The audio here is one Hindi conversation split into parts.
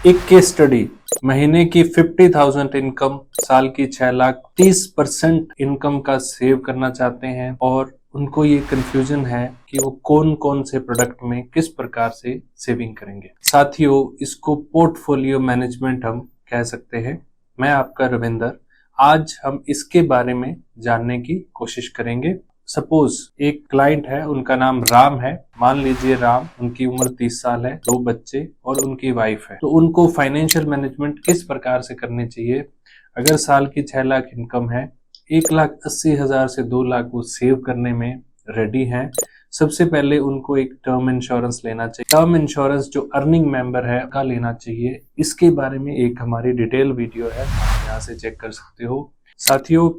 एक केस स्टडी, महीने की 50,000 इनकम, साल की 6 लाख, 30% इनकम का सेव करना चाहते हैं और उनको ये कंफ्यूजन है कि वो कौन कौन से प्रोडक्ट में किस प्रकार से सेविंग करेंगे। साथियों, इसको पोर्टफोलियो मैनेजमेंट हम कह सकते हैं। मैं आपका रविंदर, आज हम इसके बारे में जानने की कोशिश करेंगे। सपोज एक क्लाइंट है, उनका नाम राम है। मान लीजिए राम, उनकी उम्र 30 साल है, 2 बच्चे और उनकी वाइफ है। तो उनको फाइनेंशियल मैनेजमेंट किस प्रकार से करनी चाहिए? अगर साल की 6 लाख इनकम है, 1,80,000 से 2 लाख वो सेव करने में रेडी हैं। सबसे पहले उनको एक टर्म इंश्योरेंस लेना चाहिए। टर्म इंश्योरेंस जो अर्निंग मेंबर है का लेना चाहिए। इसके बारे में एक हमारी डिटेल वीडियो है, आप यहाँ से चेक कर सकते हो। साथियों,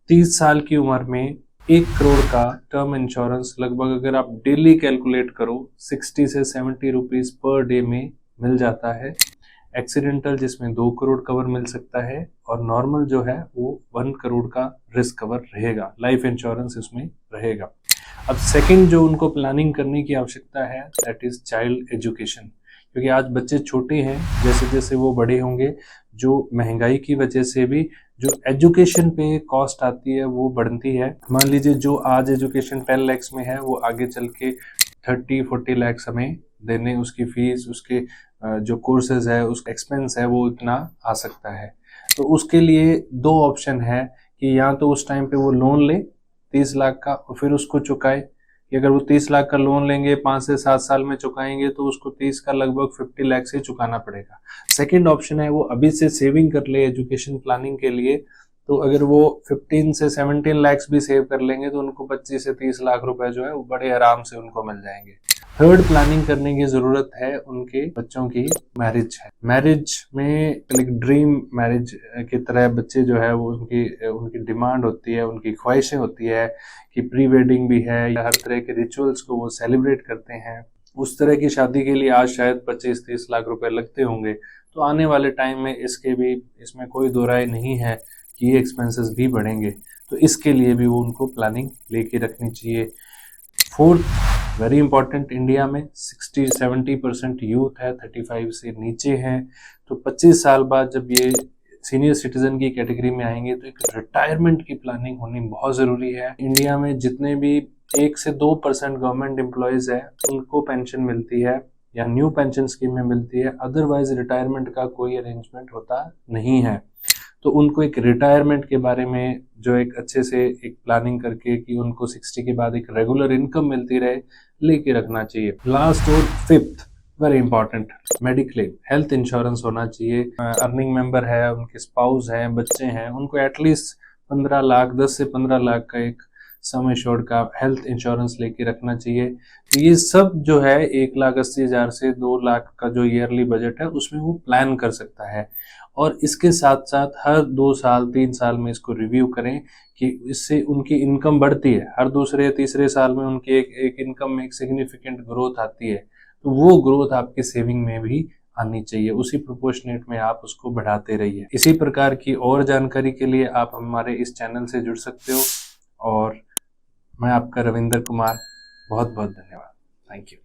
30 साल की उम्र में 1 करोड़ का टर्म इंश्योरेंस लगभग अगर आप डेली कैलकुलेट करो 60 से 70 रुपीज पर डे में मिल जाता है। एक्सीडेंटल जिसमें 2 करोड़ कवर मिल सकता है और नॉर्मल जो है वो 1 करोड़ का रिस्क कवर रहेगा, लाइफ इंश्योरेंस इसमें रहेगा। अब सेकंड जो उनको प्लानिंग करने की आवश्यकता है, दैट इज चाइल्ड एजुकेशन। क्योंकि आज बच्चे छोटे हैं, जैसे जैसे वो बड़े होंगे, जो महंगाई की वजह से भी जो एजुकेशन पे कॉस्ट आती है वो बढ़ती है। मान लीजिए जो आज एजुकेशन 10 लाख में है, वो आगे चल के 30-40 लाख हमें देने, उसकी फीस, उसके जो कोर्सेज है, उसका एक्सपेंस है, वो इतना आ सकता है। तो उसके लिए 2 ऑप्शन है कि या तो उस टाइम पे वो लोन ले 30 लाख का और फिर उसको चुकाए, कि अगर वो 30 लाख का लोन लेंगे 5 से 7 साल में चुकाएंगे तो उसको 30 का लगभग 50 लाख से चुकाना पड़ेगा। सेकंड ऑप्शन है वो अभी से सेविंग कर ले एजुकेशन प्लानिंग के लिए। तो अगर वो 15 से 17 लाख भी सेव कर लेंगे तो उनको 25 से 30 लाख रुपए जो है वो बड़े आराम से उनको मिल जाएंगे। थर्ड प्लानिंग करने की जरूरत है उनके बच्चों की मैरिज है। मैरिज में एक ड्रीम मैरिज की तरह बच्चे जो है वो उनकी डिमांड होती है, उनकी ख्वाहिशें होती है कि प्री वेडिंग भी है या हर तरह के रिचुअल्स को वो सेलिब्रेट करते हैं। उस तरह की शादी के लिए आज शायद 25-30 लाख रुपए लगते होंगे। तो आने वाले टाइम में इसमें कोई दो राय नहीं है कि ये एक्सपेंसेस भी बढ़ेंगे। तो इसके लिए भी वो उनको प्लानिंग लेके रखनी चाहिए। फोर्थ, वेरी इंपॉर्टेंट, इंडिया में 60-70% यूथ है, 35 से नीचे हैं। तो 25 साल बाद जब ये सीनियर सिटीजन की कैटेगरी में आएंगे तो एक रिटायरमेंट की प्लानिंग होनी बहुत ज़रूरी है। इंडिया में जितने भी 1 से 2% गवर्नमेंट एम्प्लॉयज़ है उनको पेंशन मिलती है या न्यू पेंशन स्कीम में मिलती है, अदरवाइज रिटायरमेंट का कोई अरेंजमेंट होता नहीं है। तो उनको एक रिटायरमेंट के बारे में जो एक अच्छे से एक प्लानिंग करके कि उनको 60 के बाद एक रेगुलर इनकम मिलती रहे, लेके रखना चाहिए। लास्ट और fifth, very important, mediclaim, health insurance होना चाहिए। अर्निंग मेंबर है, उनके स्पाउस हैं, बच्चे हैं, उनको एटलीस्ट 15 लाख, 10 से 15 लाख का एक सम एश्योर्ड का हेल्थ इंश्योरेंस लेके रखना चाहिए। तो ये सब जो है 1,80,000 से 2 लाख का जो ईयरली बजट है उसमें वो प्लान कर सकता है। और इसके साथ साथ हर 2 साल 3 साल में इसको रिव्यू करें कि इससे उनकी इनकम बढ़ती है। हर दूसरे या तीसरे साल में उनकी एक इनकम में एक सिग्निफिकेंट ग्रोथ आती है, तो वो ग्रोथ आपके सेविंग में भी आनी चाहिए। उसी प्रोपोर्शनेट में आप उसको बढ़ाते रहिए। इसी प्रकार की और जानकारी के लिए आप हमारे इस चैनल से जुड़ सकते हो। और मैं आपका रविंदर कुमार, बहुत बहुत धन्यवाद। Thank you.